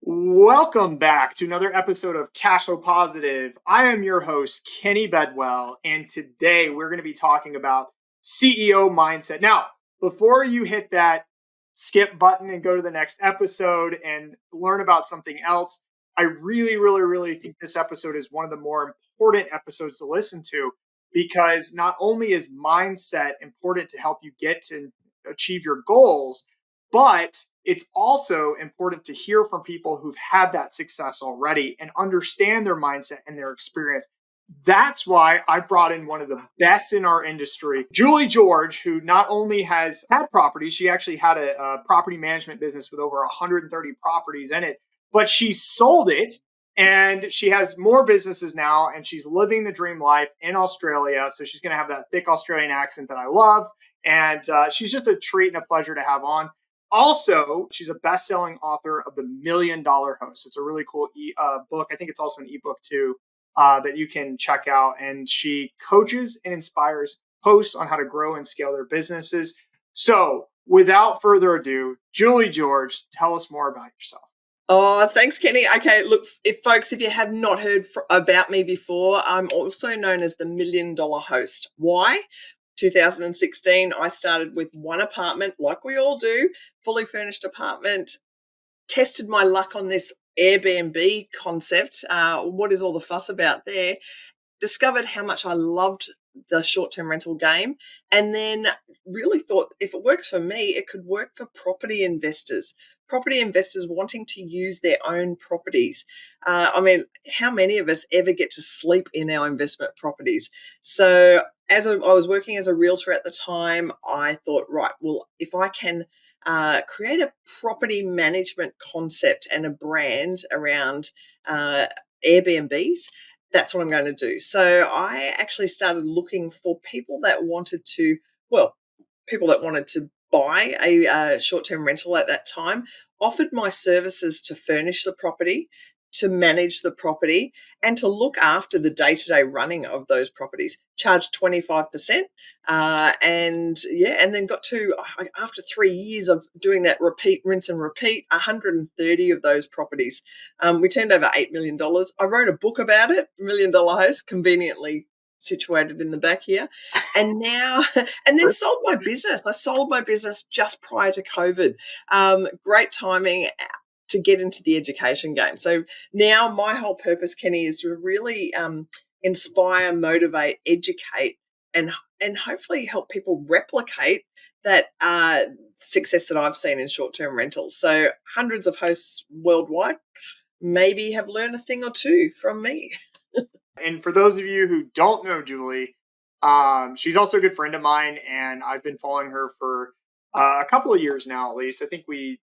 Welcome back to another episode of Cashflow Positive. I am your host, Kenny Bedwell, and today we're going to be talking about CEO mindset. Now, before you hit that skip button and go to the next episode and learn about something else, I really think this episode is one of the more important episodes to listen to because not only is mindset important to help you get to achieve your goals, but it's also important to hear from people who've had that success already and understand their mindset and their experience. That's why I brought in one of the best in our industry, Julie George, who not only has had properties, she actually had a property management business with over 130 properties in it, but she sold it and she has more businesses now and she's living the dream life in Australia. So she's going to have that thick Australian accent that I love. And she's just a treat and a pleasure to have on. Also, she's a best-selling author of The $1,000,000 Host. It's a really cool book. I think it's also an ebook too that you can check out. And she coaches and inspires hosts on how to grow and scale their businesses. So, without further ado, Julie George, tell us more about yourself. Oh, thanks, Kenny. Okay, look, if you have not heard about me before, I'm also known as the $1,000,000 Host. Why? 2016, I started with one apartment, like we all do, fully furnished apartment, tested my luck on this Airbnb concept. What is all the fuss about there? Discovered how much I loved the short-term rental game, and then really thought if it works for me, it could work for property investors wanting to use their own properties. How many of us ever get to sleep in our investment properties? So as I was working as a realtor at the time, I thought, right, well, if I can create a property management concept and a brand around Airbnbs, that's what I'm going to do. So I actually started looking for people that wanted to buy a short-term rental at that time, offered my services to furnish the property, to manage the property, and to look after the day-to-day running of those properties. Charged 25%. And then got to, after 3 years of doing that rinse and repeat, 130 of those properties. We turned over $8 million. I wrote a book about it, $1,000,000 Host, conveniently situated in the back here. And then sold my business. I sold my business just prior to COVID. Great timing to get into the education game. So now my whole purpose, Kenny, is to really inspire, motivate, educate, and hopefully help people replicate that success that I've seen in short-term rentals. So hundreds of hosts worldwide maybe have learned a thing or two from me. And for those of you who don't know Julie, she's also a good friend of mine, and I've been following her for a couple of years now, at least. I think we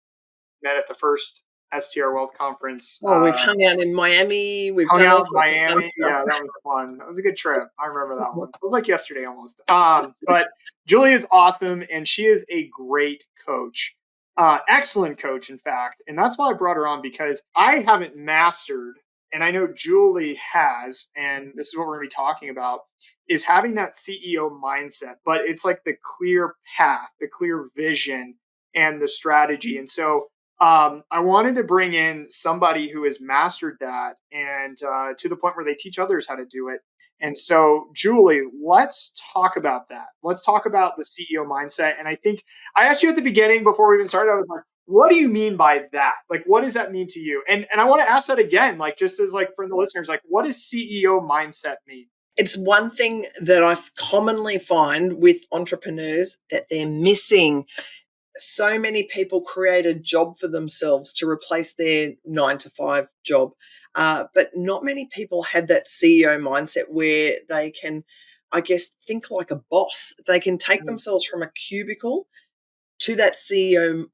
met at the first STR Wealth Conference. We've hung out in Miami. We've hung done out in Miami. Yeah, that was fun. That was a good trip. I remember that one. It was like yesterday almost. But Julie is awesome, and she is a great coach. Excellent coach, in fact. And that's why I brought her on, because I haven't mastered, and I know Julie has, and this is what we're going to be talking about, is having that CEO mindset. But it's like the clear path, the clear vision, and the strategy. And so I wanted to bring in somebody who has mastered that, and to the point where they teach others how to do it. And so, Julie, let's talk about that. Let's talk about the CEO mindset. And I think I asked you at the beginning before we even started, I was like, what do you mean by that? Like, what does that mean to you? And I want to ask that again, like, just as like for the listeners, like, what does CEO mindset mean? It's one thing that I commonly find with entrepreneurs that they're missing. So many people create a job for themselves to replace their 9-to-5 job. But not many people have that CEO mindset where they can, I guess, think like a boss. They can take themselves from a cubicle to that CEO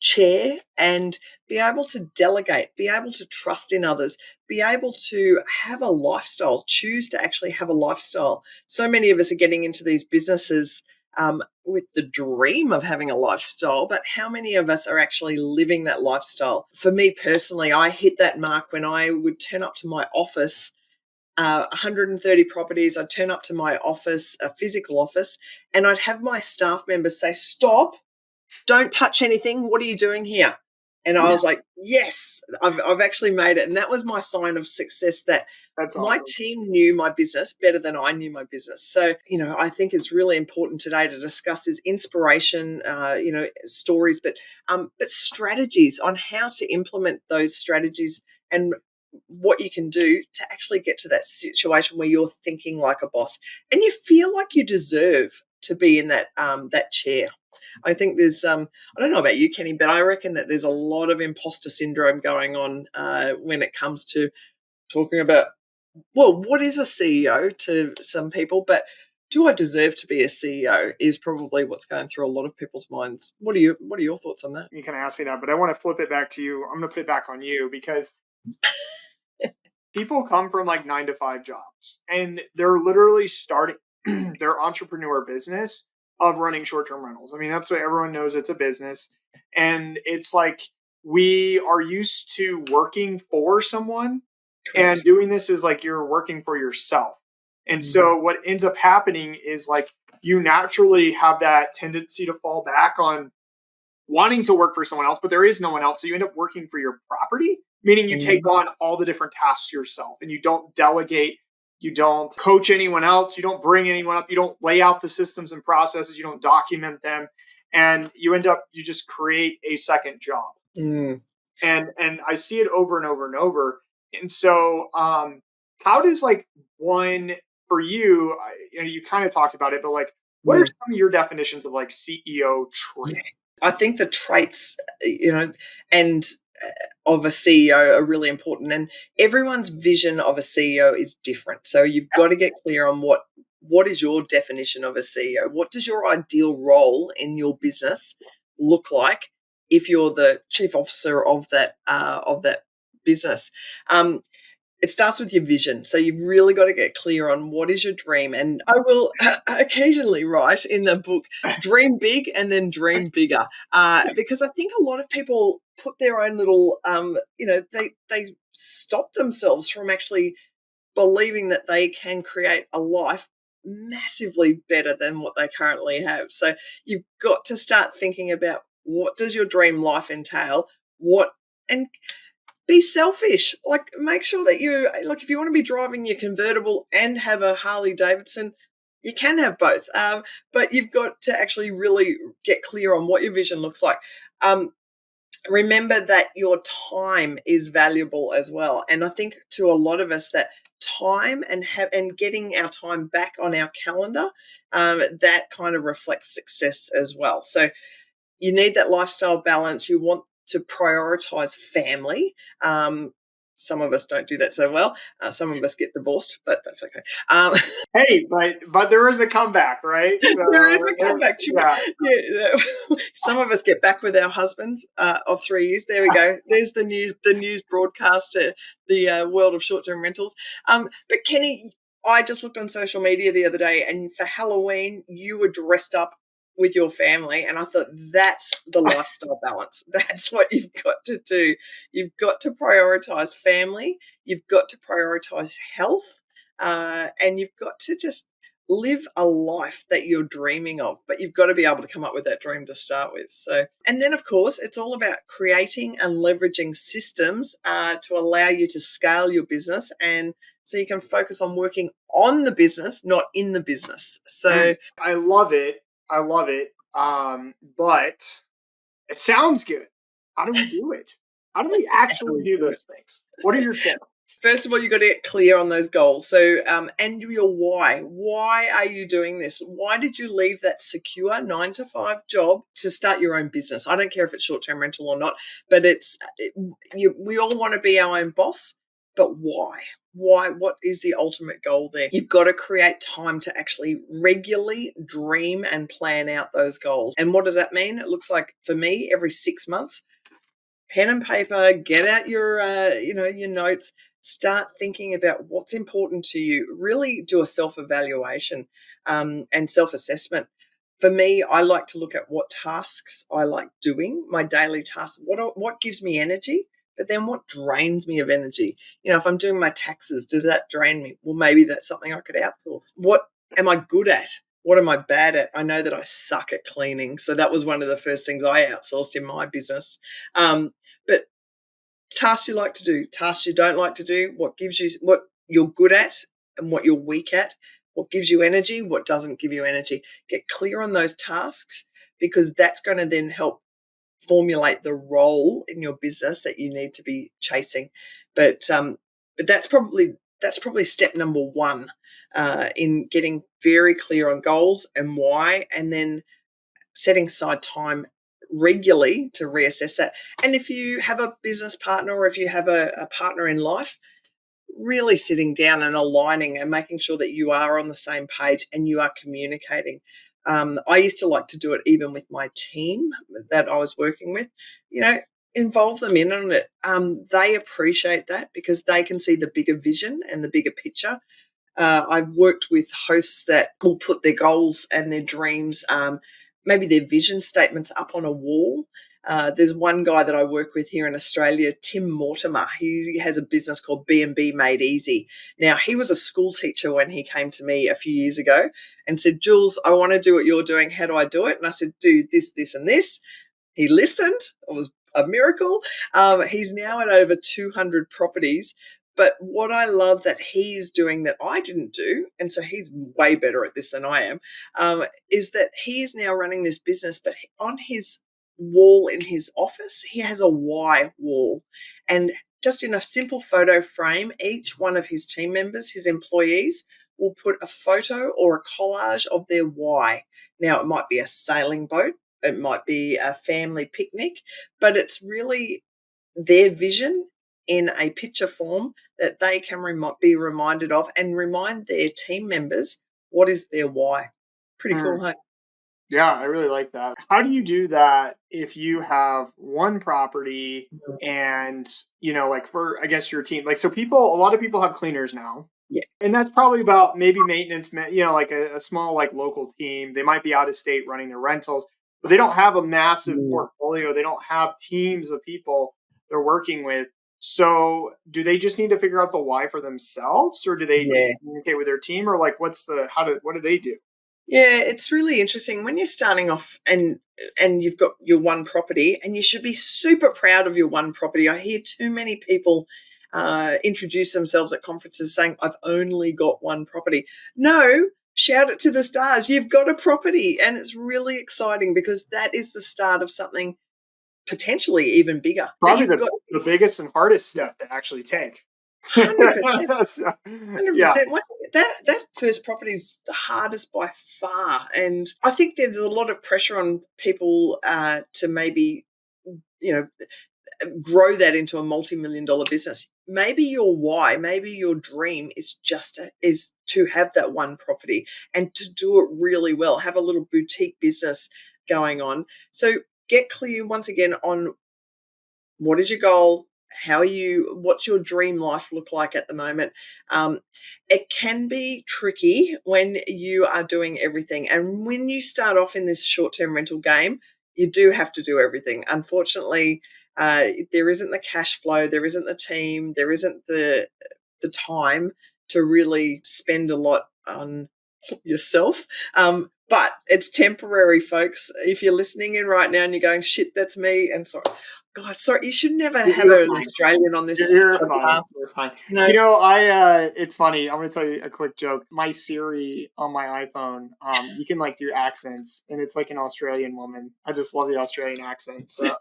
chair and be able to delegate, be able to trust in others, be able to have a lifestyle, choose to actually have a lifestyle. So many of us are getting into these businesses with the dream of having a lifestyle, but how many of us are actually living that lifestyle? For me personally, I hit that mark when I would turn up to my office, 130 properties. I'd turn up to my office, a physical office, and I'd have my staff members say, "Stop, don't touch anything. What are you doing here?" And I was like, yes, I've actually made it. And that was my sign of success, that That's my awesome. team knew my business better than I knew my business. So, I think it's really important today to discuss is inspiration, stories, but strategies on how to implement those strategies and what you can do to actually get to that situation where you're thinking like a boss and you feel like you deserve to be in that chair. I think there's I don't know about you, Kenny, but I reckon that there's a lot of imposter syndrome going on when it comes to talking about, well, what is a CEO to some people, but do I deserve to be a CEO is probably what's going through a lot of people's minds. What are your thoughts on that? You kind of asked me that, but I want to flip it back to you. I'm going to put it back on you because people come from like 9 to 5 jobs and they're literally starting their entrepreneur business of running short-term rentals. I mean, that's what everyone knows, it's a business. And it's like we are used to working for someone, and Correct. doing this is like you're working for yourself. And Mhm. so what ends up happening is like you naturally have that tendency to fall back on wanting to work for someone else, but there is no one else. So you end up working for your property, meaning you take Mhm. on all the different tasks yourself and you don't delegate, you don't coach anyone else, you don't bring anyone up, you don't lay out the systems and processes, you don't document them. And you just create a second job. Mm. And I see it over and over and over. And so, how does like one for you? You kind of talked about it, but like, what are Mm. some of your definitions of like CEO traits? Yeah. I think the traits, and of a CEO are really important, and everyone's vision of a CEO is different. So you've got to get clear on what is your definition of a CEO? What does your ideal role in your business look like if you're the chief officer of that business? Um, it starts with your vision. So you've really got to get clear on what is your dream. And I will occasionally write in the book, dream big and then dream bigger. Because I think a lot of people put their own little, they stop themselves from actually believing that they can create a life massively better than what they currently have. So you've got to start thinking about, what does your dream life entail? And be selfish. Like, make sure that if you want to be driving your convertible and have a Harley Davidson, you can have both. But you've got to actually really get clear on what your vision looks like. Um, Remember that your time is valuable as well. And I think to a lot of us that time and getting our time back on our calendar, that kind of reflects success as well. So you need that lifestyle balance. You want to prioritize family. Some of us don't do that so well. Some of us get divorced, but that's okay. Um, Hey, but there is a comeback, right? So there is a comeback. yeah, Yeah, some of us get back with our husbands of 3 years. There we go. There's the news broadcast to the world of short term rentals. But Kenny, I just looked on social media the other day, and for Halloween, you were dressed up with your family, and I thought, that's the lifestyle balance. That's what you've got to do. You've got to prioritize family. You've got to prioritize health, and you've got to just live a life that you're dreaming of, but you've got to be able to come up with that dream to start with. So, and then of course, it's all about creating and leveraging systems to allow you to scale your business, and so you can focus on working on the business, not in the business. So, I love it. I love it. But it sounds good. How do we do it? How do we how do actually we do do it? those things? What are your tips? First of all, you've got to get clear on those goals. So, and your why. Why are you doing this? Why did you leave that secure 9 to 5 job to start your own business? I don't care if it's short term rental or not, but we all want to be our own boss. But why? Why? What is the ultimate goal there? You've got to create time to actually regularly dream and plan out those goals. And what does that mean? It looks like, for me, every 6 months, pen and paper, get out your notes, start thinking about what's important to you. Really do a self-evaluation and self-assessment. For me, I like to look at what tasks I like doing, my daily tasks, what gives me energy, but then what drains me of energy. If I'm doing my taxes, does that drain me? Well, maybe that's something I could outsource. What am I good at? What am I bad at? I know that I suck at cleaning. So that was one of the first things I outsourced in my business. tasks you like to do, tasks you don't like to do, what you're good at and what you're weak at, what gives you energy, what doesn't give you energy. Get clear on those tasks, because that's going to then help formulate the role in your business that you need to be chasing. But that's probably step number one, in getting very clear on goals and why, and then setting aside time regularly to reassess that. And if you have a business partner, or if you have a partner in life, really sitting down and aligning and making sure that you are on the same page and you are communicating. I used to like to do it even with my team that I was working with, involve them in on it. They appreciate that because they can see the bigger vision and the bigger picture. I've worked with hosts that will put their goals and their dreams, maybe their vision statements, up on a wall. There's one guy that I work with here in Australia, Tim Mortimer. He has a business called B&B Made Easy. Now, he was a school teacher when he came to me a few years ago and said, Jules, I want to do what you're doing. How do I do it? And I said, do this, this, and this. He listened. It was a miracle. He's now at over 200 properties. But what I love that he's doing that I didn't do, and so he's way better at this than I am, is that he is now running this business, but on his wall in his office, he has a why wall. And just in a simple photo frame, each one of his team members, his employees, will put a photo or a collage of their why. Now, it might be a sailing boat, it might be a family picnic, but it's really their vision in a picture form that they can be reminded of, and remind their team members what is their why. Pretty cool, hey? Yeah, I really like that. How do you do that if you have one property and, like for, I guess, your team, like, so a lot of people have cleaners now. Yeah. And that's probably about maybe maintenance, like a small, like local team. They might be out of state running their rentals, but they don't have a massive portfolio. They don't have teams of people they're working with. So do they just need to figure out the why for themselves, or do they need to communicate with their team, or like what do they do? Yeah, it's really interesting when you're starting off and you've got your one property, and you should be super proud of your one property. I hear too many people introduce themselves at conferences saying, I've only got one property. No, shout it to the stars. You've got a property, and it's really exciting because that is the start of something potentially even bigger. Probably the biggest and hardest step to actually take. 100%. So, 100%. That first property is the hardest by far. And I think there's a lot of pressure on people to maybe, grow that into a multi-million-dollar business. Maybe your why, maybe your dream is is to have that one property and to do it really well, have a little boutique business going on. So get clear once again on what is your goal, what's your dream life look like at the moment. It can be tricky when you are doing everything. And when you start off in this short-term rental game, you do have to do everything. Unfortunately, there isn't the cash flow, there isn't the team, there isn't the time to really spend a lot on yourself. But it's temporary, folks. If you're listening in right now and you're going, shit, that's me. And God, sorry, you should never have an Australian on this podcast. You're fine. No. It's funny. I'm going to tell you a quick joke. My Siri on my iPhone, you can like do accents, and it's like an Australian woman. I just love the Australian accent. So,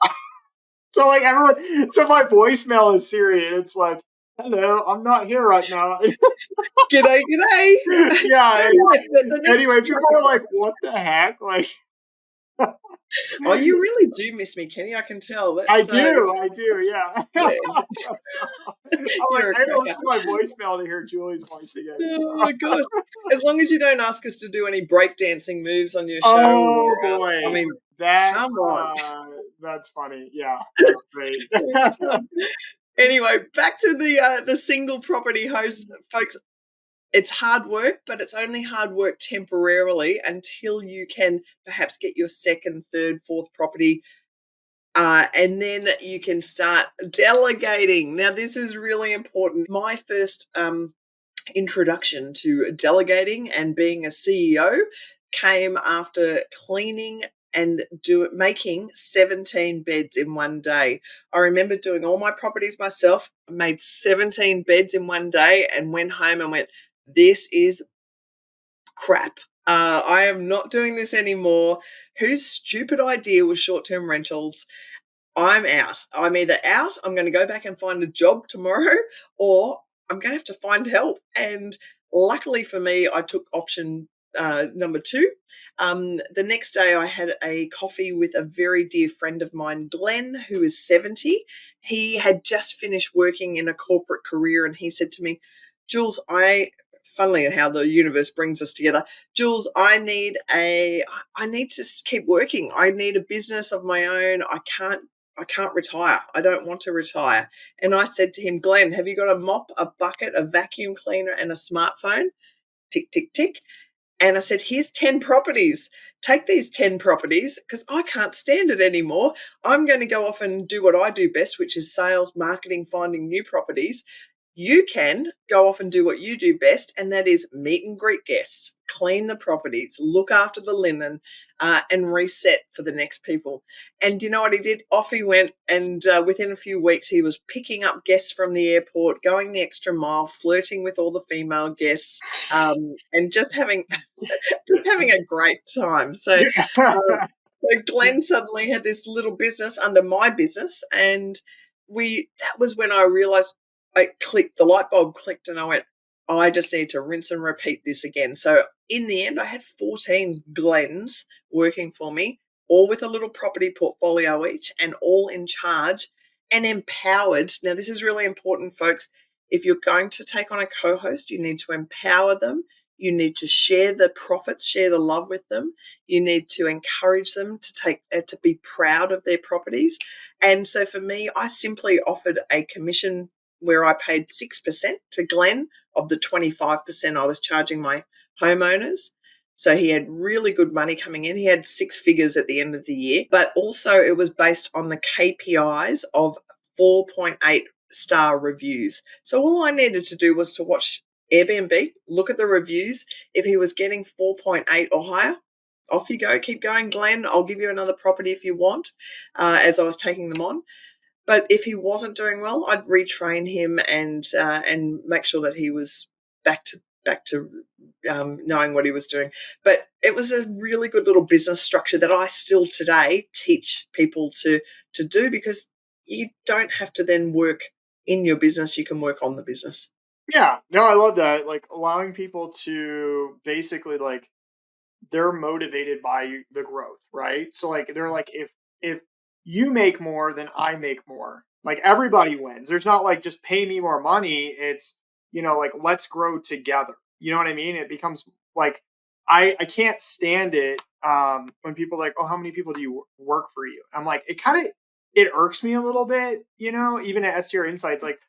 so like everyone, so my voicemail is Siri, and it's like, hello, I'm not here right now. G'day. Yeah. Anyway, people are like, what the heck? Like, oh, you really do miss me, Kenny. I can tell. I do. Yeah. Yeah. I don't listen to my voicemail to hear Julie's voice again. Oh my God. As long as you don't ask us to do any breakdancing moves on your show. Oh boy. I mean, that's funny. Yeah, that's great. Anyway, back to the single property host, folks. It's hard work, but it's only hard work temporarily until you can perhaps get your second, third, fourth property. And then you can start delegating. Now, this is really important. My first introduction to delegating and being a CEO came after cleaning and making 17 beds in one day. I remember doing all my properties myself, made 17 beds in one day, and went home and went, this is crap. I am not doing this anymore. Whose stupid idea was short-term rentals? I'm out. I'm either out, I'm going to go back and find a job tomorrow, or I'm going to have to find help. And luckily for me, I took option number two. The next day, I had a coffee with a very dear friend of mine, Glenn, who is 70. He had just finished working in a corporate career, and he said to me, Jules, funnily how the universe brings us together. Jules, I need to keep working. I need a business of my own. I can't retire. I don't want to retire. And I said to him, Glenn, have you got a mop, a bucket, a vacuum cleaner, and a smartphone? Tick, tick, tick. And I said, here's 10 properties. Take these 10 properties because I can't stand it anymore. I'm going to go off and do what I do best, which is sales, marketing, finding new properties. You can go off and do what you do best, and that is meet and greet guests, clean the properties, look after the linen, and reset for the next people. And you know what he did? Off he went, and within a few weeks, he was picking up guests from the airport, going the extra mile, flirting with all the female guests, and just having a great time. So, so Glenn suddenly had this little business under my business, and that was when I realized it clicked, the light bulb clicked, and I went, I just need to rinse and repeat this again. So in the end, I had 14 Glens working for me, all with a little property portfolio each, and all in charge and empowered. Now, this is really important, folks. If you're going to take on a co-host, you need to empower them. You need to share the profits, share the love with them. You need to encourage them to be proud of their properties. And so for me, I simply offered a commission where I paid 6% to Glenn of the 25% I was charging my homeowners. So he had really good money coming in. He had 6 figures at the end of the year, but also it was based on the KPIs of 4.8 star reviews. So all I needed to do was to watch Airbnb, look at the reviews. If he was getting 4.8 or higher, off you go. Keep going, Glenn. I'll give you another property if you want, as I was taking them on. But if he wasn't doing well, I'd retrain him and make sure that he was back to knowing what he was doing. But it was a really good little business structure that I still today teach people to do, because you don't have to then work in your business. You can work on the business. Yeah, no, I love that. Like allowing people to basically like they're motivated by the growth, right? So like they're like if you make more, then I make more. Like everybody wins. There's not like just pay me more money. It's like let's grow together. You know what I mean? It becomes like I can't stand it when people are like, oh, how many people do you work for you? I'm like, it irks me a little bit, even at STR Insights, like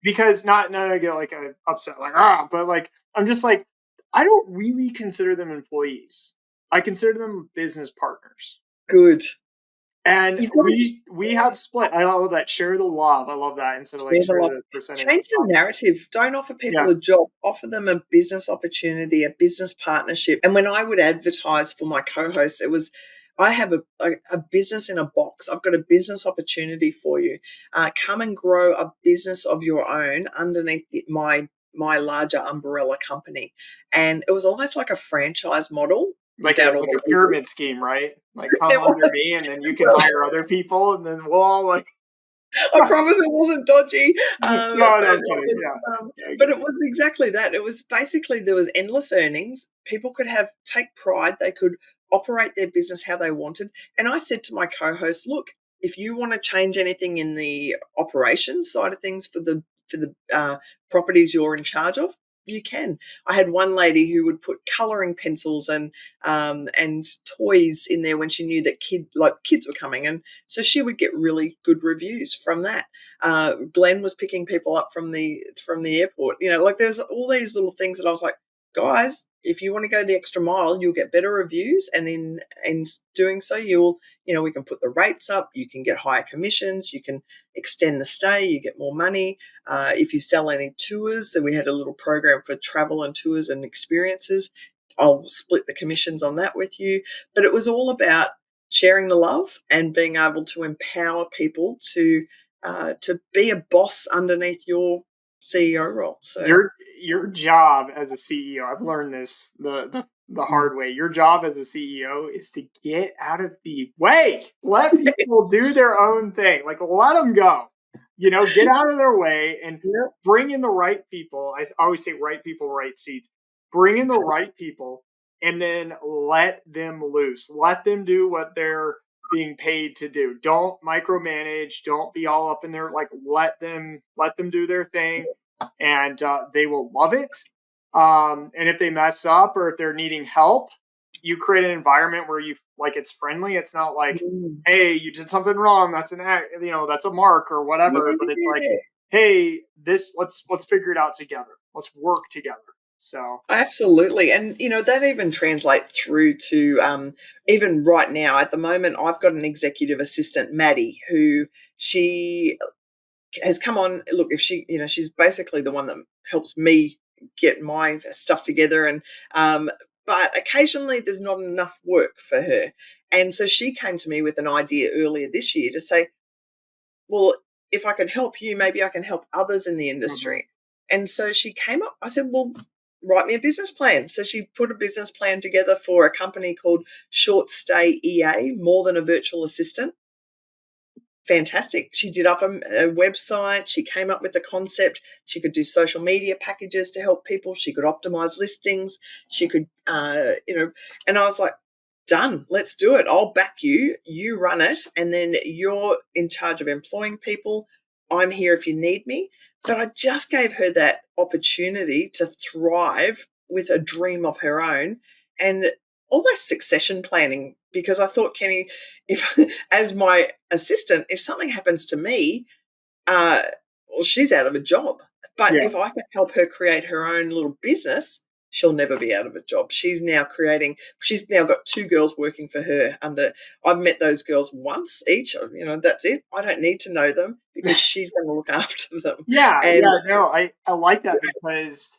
because not I get like upset like but like I'm just like I don't really consider them employees. I consider them business partners. Good. And You've got we have split. I love that. Share the love. I love that instead of like share the percentage. Change the narrative. Don't offer people a job. Offer them a business opportunity, a business partnership. And when I would advertise for my co-hosts, it was, I have a business in a box. I've got a business opportunity for you. Come and grow a business of your own underneath my larger umbrella company. And it was almost like a franchise model. Like a pyramid scheme, right? Like come under me and then you can hire other people and then we'll all like I promise it wasn't dodgy. No, But it was exactly that. It was basically there was endless earnings. People could take pride. They could operate their business how they wanted. And I said to my co-host, look, if you want to change anything in the operations side of things for the properties you're in charge of, you can. I had one lady who would put coloring pencils and toys in there when she knew that kids were coming, and so she would get really good reviews from that. Glenn was picking people up from the airport. Like there's all these little things that I was like, guys, if you want to go the extra mile, you'll get better reviews, and in doing so, we can put the rates up, you can get higher commissions, you can extend the stay, you get more money. If you sell any tours, then we had a little program for travel and tours and experiences. I'll split the commissions on that with you. But it was all about sharing the love and being able to empower people to be a boss underneath your CEO role. So Your job as a CEO, I've learned this the hard way. Your job as a CEO is to get out of the way. Let people do yes. their own thing. Like let them go. Get out of their way and Yep. bring in the right people. I always say right people, right seats. Bring in the Exactly. right people and then let them loose. Let them do what they're being paid to do. Don't micromanage. Don't be all up in there. Like let them do their thing and they will love it. And if they mess up or if they're needing help, you create an environment where you like it's friendly. It's not like, Mm. hey, you did something wrong. That's an act, that's a mark or whatever. But it's like, Yeah. hey, this let's figure it out together. Let's work together. So Absolutely. And, that even translates through to even right now at the moment, I've got an executive assistant, Maddie, who she has come on. Look, if she's basically the one that helps me get my stuff together. But occasionally there's not enough work for her. And so she came to me with an idea earlier this year to say, well, if I can help you, maybe I can help others in the mhm. industry. And so she came up, I said, well, write me a business plan. So she put a business plan together for a company called Short Stay EA, More Than a Virtual Assistant. Fantastic. She did up a website. She came up with the concept. She could do social media packages to help people. She could optimize listings. She could, and I was like, done. Let's do it. I'll back you. You run it. And then you're in charge of employing people. I'm here if you need me. But I just gave her that opportunity to thrive with a dream of her own and almost succession planning because I thought, Kenny, if as my assistant, if something happens to me, uh, well, she's out of a job. But Yeah. if I can help her create her own little business, she'll never be out of a job. She's now got two girls working for her I've met those girls once each, that's it. I don't need to know them because she's going to look after them. Yeah, And yeah, no, I like that because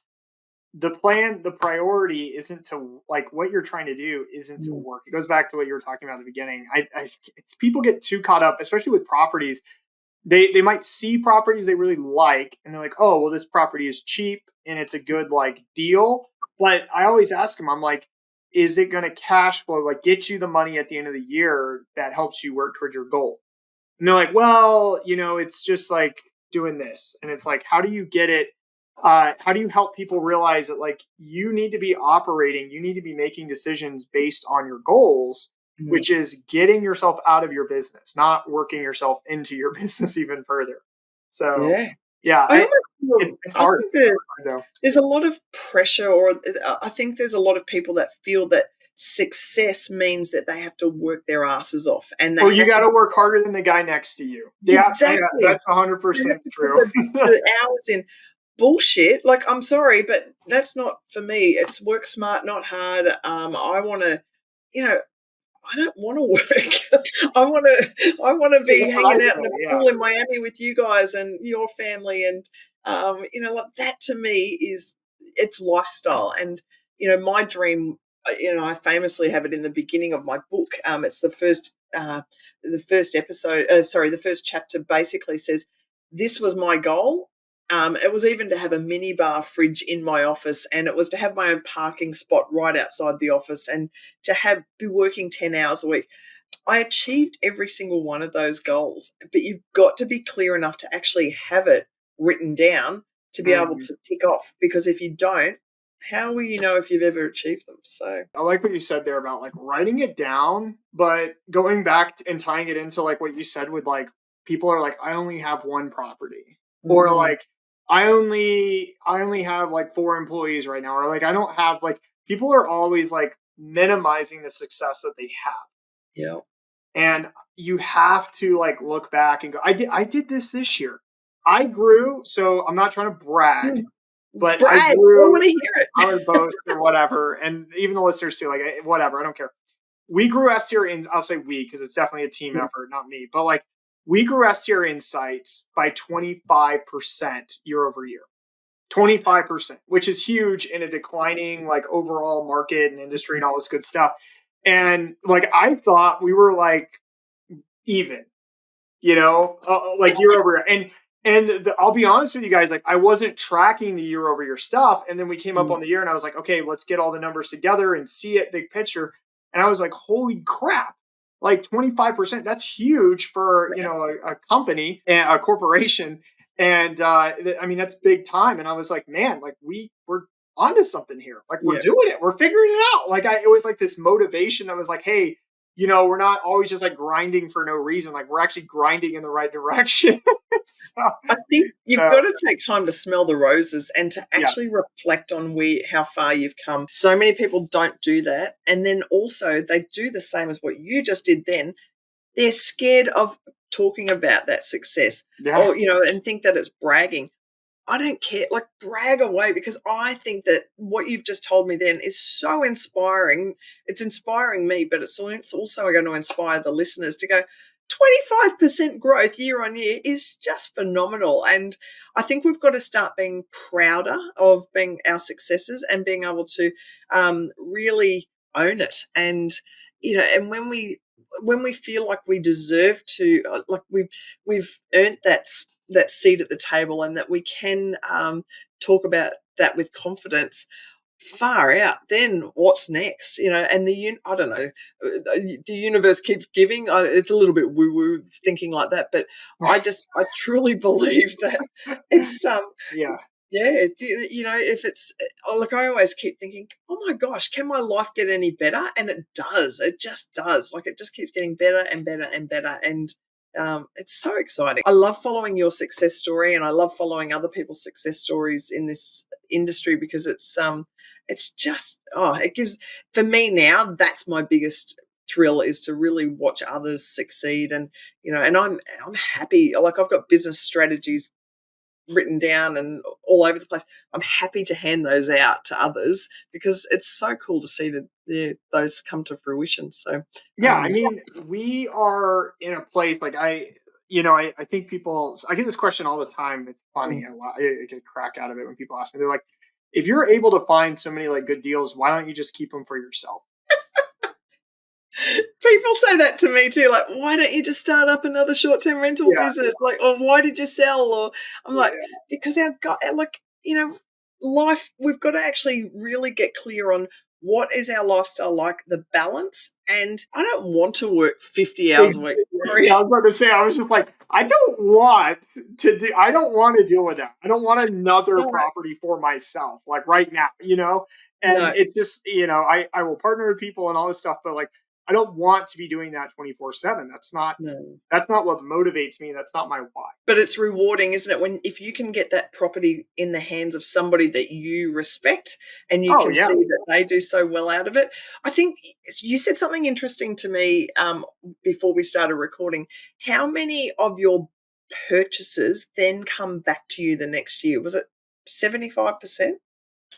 the priority isn't to like what you're trying to do isn't to mm, work. It goes back to what you were talking about at the beginning. It's people get too caught up, especially with properties. They might see properties they really like, and they're like, oh, well, this property is cheap and it's a good like deal. But I always ask them, I'm like, is it going to cash flow, like get you the money at the end of the year that helps you work towards your goal? And they're like, well, it's just like doing this. And it's like, how do you get it? How do you help people realize that like you need to be operating, you need to be making decisions based on your goals, mm, which is getting yourself out of your business, not working yourself into your business even further. So yeah, yeah, I almost it's I hard. think It's there's hard though. there's a lot of pressure, or I think there's a lot of people that feel that success means that they have to work their asses off and they Or you have got to to work harder than the guy next to you. Yeah, yeah, exactly that's 100% they have to put true. the hours in. Bullshit. Like, I'm sorry, but that's not for me. It's work smart, not hard. I want to, you know, I don't want to work. I want to That's be what I hanging out in say. the Yeah. pool in Miami with you guys and your family, and like that to me is it's lifestyle. And my dream. I famously have it in the beginning of my book. It's the first episode. Sorry, the first chapter basically says this was my goal. It was even to have a minibar fridge in my office, and it was to have my own parking spot right outside the office, and to be working 10 hours a week. I achieved every single one of those goals, but you've got to be clear enough to actually have it written down to be able Mhm. to tick off. Because if you don't, how will you know if you've ever achieved them? So, I like what you said there about like writing it down, but going back and tying it into like what you said with like people are like, I only have one property, or mm-mm, like I only have like four employees right now, or like I don't have like people are always like minimizing the success that they have, yeah. and you have to like look back and go, I did this year. I grew, so I'm not trying to brag, Mm. but I Brag. I grew want to hear I it. would boast or whatever, and even the listeners too. Like whatever, I don't care. We grew S tier in. I'll say we because it's definitely a team effort, not me. But like we grew S tier insights by 25% year over year. 25%, which is huge in a declining like overall market and industry and all this good stuff. And like, I thought we were like even, like year over year. I'll be honest with you guys, like I wasn't tracking the year over year stuff. And then we came up Mm. on the year and I was like, okay, let's get all the numbers together and see it big picture. And I was like, holy crap, like 25%, that's huge for, a company and a corporation. And I mean, that's big time. And I was like, man, like we're onto something here. Like we're Yeah. doing it. We're figuring it out. Like it was like this motivation that was like, hey, we're not always just like grinding for no reason. Like we're actually grinding in the right direction. so, I think you've so, got to take time to smell the roses and to yeah, actually reflect on how far you've come. So many people don't do that. And then also they do the same as what you just did then. They're scared of talking about that success yeah, or, and think that it's bragging. I don't care. Like, brag away, because I think that what you've just told me then is so inspiring. It's inspiring me, but it's also going to inspire the listeners to go, 25% growth year on year is just phenomenal. And I think we've got to start being prouder of being our successes and being able to really own it. And, and when we feel like we deserve to, like we've earned that seat at the table, and that we can talk about that with confidence, far out, then what's next? And I don't know, the universe keeps giving. It's a little bit woo woo thinking like that, but I truly believe that it's yeah, yeah, if it's like, I always keep thinking, oh my gosh, can my life get any better? And it does. It just does. Like, it just keeps getting better and better and better. And it's so exciting. I love following your success story, and I love following other people's success stories in this industry, because it's just, it gives, for me now, that's my biggest thrill, is to really watch others succeed. And and I'm happy. Like, I've got business strategies written down and all over the place. I'm happy to hand those out to others, because it's so cool to see that those come to fruition. So, yeah. I mean, we are in a place like I think I get this question all the time. It's funny. I get a crack out of it when people ask me. They're like, if you're able to find so many like good deals, why don't you just keep them for yourself? people say that to me too. Like, why don't you just start up another short-term rental Yeah, business? Like, or why did you sell? Or I'm like, yeah, because life, we've got to actually really get clear on what is our lifestyle like, the balance. And I don't want to work 50 hours a week. Yeah, I was about to say, I was just like, I don't want to deal with that. I don't want another No, property for myself, like right now, and no, it just, I will partner with people and all this stuff, but like, I don't want to be doing that 24/7. no. That's not what motivates me. That's not my why. But it's rewarding, isn't it? If you can get that property in the hands of somebody that you respect, and you Oh can yeah. see that they do so well out of it. I think you said something interesting to me before we started recording. How many of your purchases then come back to you the next year? Was it 75%?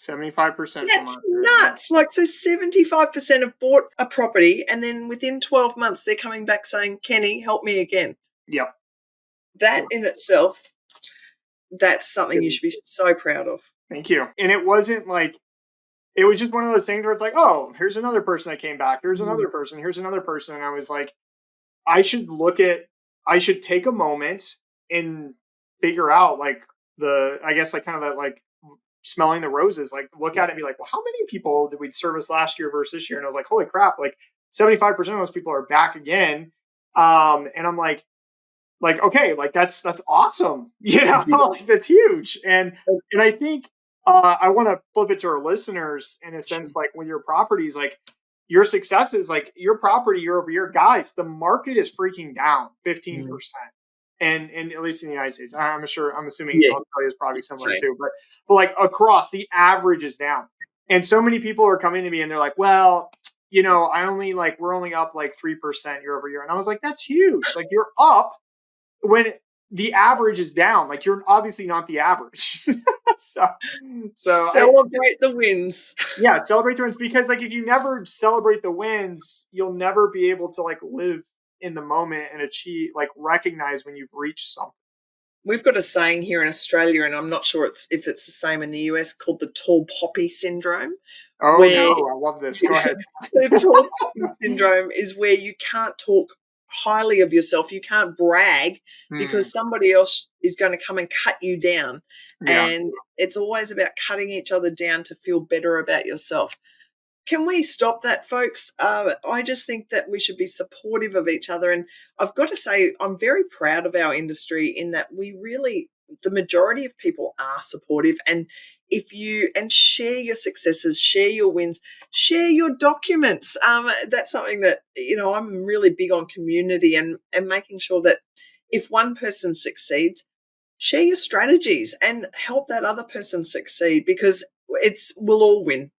75% come That's on through. Yeah. nuts. Like, so 75% have bought a property, and then within 12 months, they're coming back saying, Kenny, help me again. Yep. That in itself, that's something you should be so proud of. Thank you. And it wasn't like, it was just one of those things where it's like, oh, here's another person that came back. Here's Mm. another person. Here's another person. And I was like, I should take a moment and figure out like I guess like kind of that like smelling the roses, like look at it and be like, well, how many people did we service last year versus this year? And I was like, holy crap, like 75% of those people are back again. And I'm like, okay, like that's awesome. Like, that's huge. And I think I want to flip it to our listeners in a sense, like with your properties, like your successes, like your property year over year, guys, the market is freaking down 15%. And at least in the United States, I'm assuming Yeah, Australia is probably it's the similar same. too, but like across the average is down. And so many people are coming to me and they're like, well, we're only up like 3% year over year. And I was like, that's huge. Like, you're up when the average is down. Like, you're obviously not the average. so Celebrate the wins. yeah, celebrate the wins, because like if you never celebrate the wins, you'll never be able to like live in the moment and achieve, like recognize when you've reached something. We've got a saying here in Australia, and I'm not sure if it's the same in the US, called the tall poppy syndrome, Oh where no, I love this. Go ahead. the tall poppy syndrome is where you can't talk highly of yourself. You can't brag Hmm. because somebody else is going to come and cut you down. Yeah. And it's always about cutting each other down to feel better about yourself. Can we stop that, folks? I just think that we should be supportive of each other. And I've got to say, I'm very proud of our industry in that we really, the majority of people are supportive. And if you, and share your successes, share your wins, share your documents. That's something that, I'm really big on community and making sure that if one person succeeds, share your strategies and help that other person succeed because we'll all win,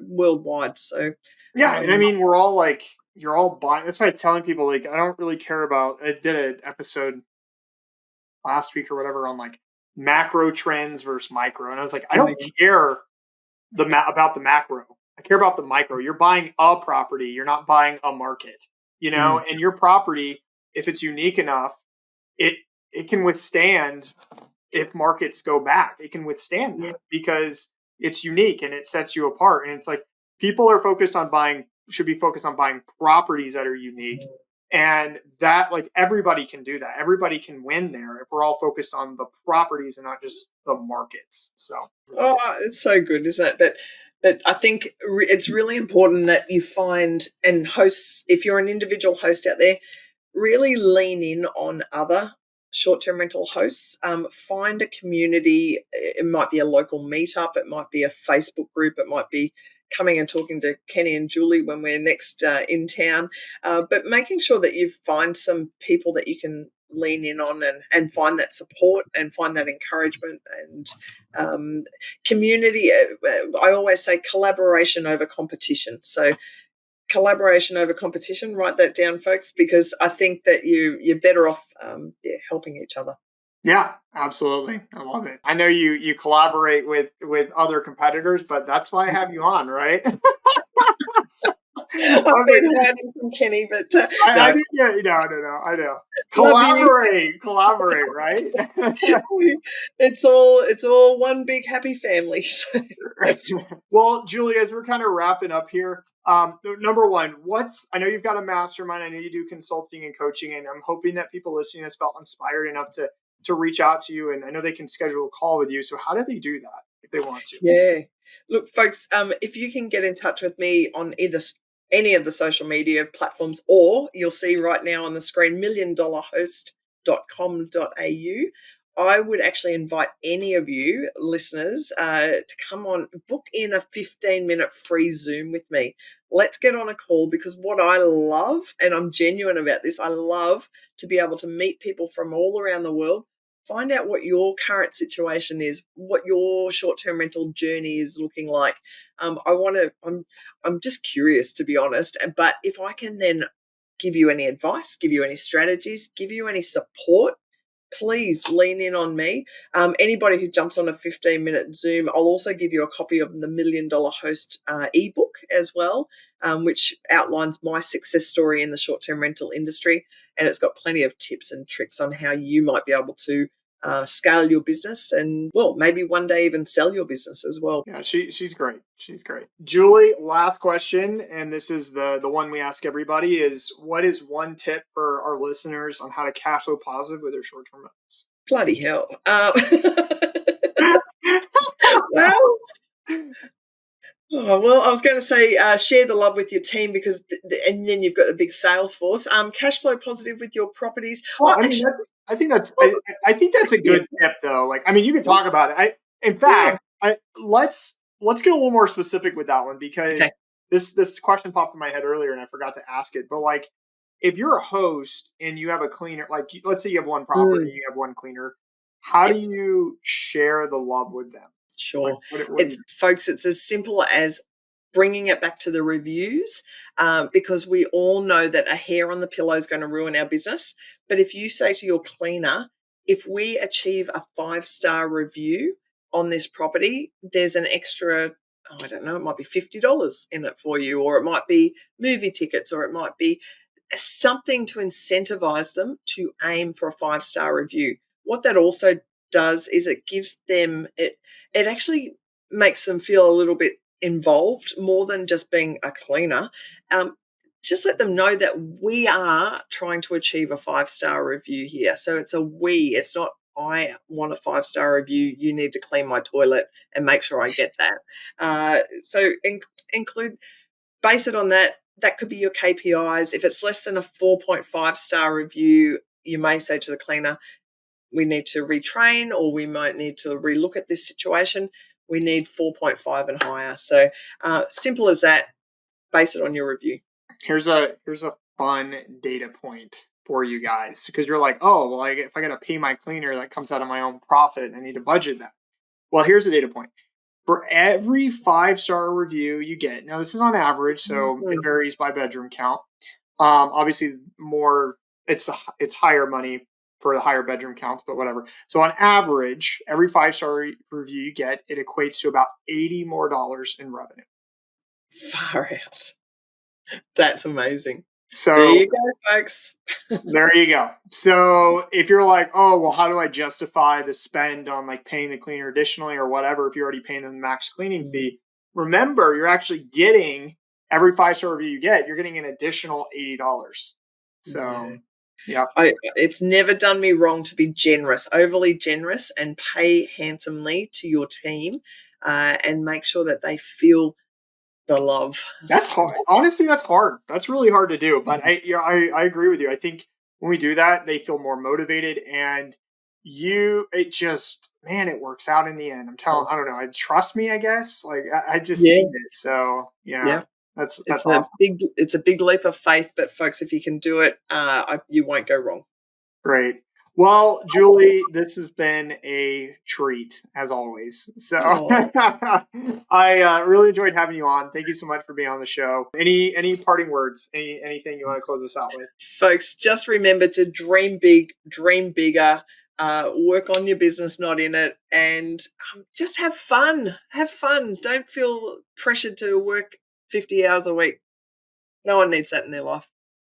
worldwide. So, Yeah, and I um, mean, you're all buying. That's why I'm telling people, like, I don't really care about. I did an episode last week or whatever on like macro trends versus micro, and I was like, I oh don't yeah, care about the macro. I care about the micro. You're buying a property. You're not buying a market. mm, And your property, if it's unique enough, it it can withstand if markets go back. It can withstand yeah, that because it's unique and it sets you apart. And it's like people are focused on buying should be focused on buying properties that are unique. And that like everybody can do that. Everybody can win there if we're all focused on the properties and not just the markets. So oh, it's so good, isn't it? But I think it's really important that you find and hosts. If you're an individual host out there, really lean in on other short-term rental hosts. Find a community. It might be a local meetup. It might be a Facebook group. It might be coming and talking to Kenny and Julie when we're next in town. But making sure that you find some people that you can lean in on and find that support and find that encouragement and community. I always say collaboration over competition. So collaboration over competition. Write that down, folks, because I think that you're better off, helping each other. yeah, absolutely. I love it. I know you collaborate with other competitors, but that's why I have you on, right? So, I I've was been like, hiding from Kenny, but I no, think yeah, no, I know. love you. Collaborate, right? It's all one big happy family. So that's Well, Julie, as we're kind of wrapping up here, number one, I know you've got a mastermind. I know you do consulting and coaching, and I'm hoping that people listening has felt inspired enough to reach out to you. And I know they can schedule a call with you. So how do they do that if they want to? yeah. Look, folks, if you can get in touch with me on either any of the social media platforms, or you'll see right now on the screen milliondollarhost.com.au. I would actually invite any of you listeners to come on, book in a 15-minute free Zoom with me. Let's get on a call because what I love, and I'm genuine about this, I love to be able to meet people from all around the world. Find out what your current situation is, what your short-term rental journey is looking like. I'm just curious, to be honest. But if I can then give you any advice, give you any strategies, give you any support, please lean in on me. Anybody who jumps on a 15-minute Zoom, I'll also give you a copy of the Million Dollar Host ebook as well, which outlines my success story in the short-term rental industry. And it's got plenty of tips and tricks on how you might be able to scale your business and, well, maybe one day even sell your business as well. Yeah, she's great. She's great. Julie, last question, and this is the one we ask everybody: is what is one tip for our listeners on how to cash flow positive with their short term rentals? Bloody hell. Well, oh, well, I was going to say share the love with your team because, and then you've got the big sales force. Cash flow positive with your properties. Well, Oh, I mean, actually, I think that's a yeah, good tip, though. Like, I mean, you can talk about it. In yeah. fact, let's get a little more specific with that one because Okay. this question popped in my head earlier and I forgot to ask it. But like, if you're a host and you have a cleaner, like, let's say you have one property and Mm, you have one cleaner, how do yep, you share the love with them? Like, sure. what do It's you? folks. It's as simple as bringing it back to the reviews, because we all know that a hair on the pillow is going to ruin our business. But if you say to your cleaner, if we achieve a 5-star review on this property, there's an extra, oh, I don't know, it might be $50 in it for you, or it might be movie tickets, or it might be something to incentivize them to aim for a 5-star review. What that also does is it gives them it actually makes them feel a little bit involved more than just being a cleaner, just let them know that we are trying to achieve a 5-star review here. So it's a we, it's not I want a 5-star review. You need to clean my toilet and make sure I get that. So include, base it on that. That could be your KPIs. If it's less than a 4.5-star review, you may say to the cleaner, we need to retrain, or we might need to relook at this situation. We need 4.5 and higher. So simple as that. Base it on your review. Here's a fun data point for you guys, because you're like, oh, well, if I got to pay my cleaner, that comes out of my own profit. I need to budget that. Well, here's a data point. For every 5-star review you get, now this is on average, so it varies by bedroom count. Obviously, more it's higher money for the higher bedroom counts, but whatever. So on average, every 5-star review you get, it equates to about $80 more in revenue. Far out. That's amazing. So there you go, folks. There you go. So if you're like, oh, well, how do I justify the spend on like paying the cleaner additionally or whatever, if you're already paying them the max cleaning fee, remember, you're actually getting every 5-star review you get, you're getting an additional $80. So, yeah. It's never done me wrong to be generous, overly generous, and pay handsomely to your team and make sure that they feel the love. That's hard. Honestly, that's hard. That's really hard to do. But I agree with you. I think when we do that, they feel more motivated, and it works out in the end. I don't know. Trust me, I guess. Like I just seen it. So yeah. That's awesome. It's a big leap of faith, but folks, if you can do it, you won't go wrong. Great. Well, Julie, this has been a treat as always. So I really enjoyed having you on. Thank you so much for being on the show. Any parting words? Anything you want to close us out with? Folks, just remember to dream big, dream bigger. Work on your business, not in it, and just have fun. Have fun. Don't feel pressured to work 50 hours a week. No one needs that in their life.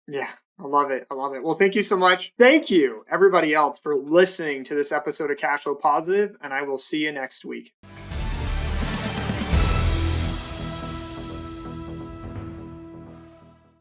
Yeah. I love it. Well, thank you so much. Thank you, everybody else, for listening to this episode of Cashflow Positive, and I will see you next week.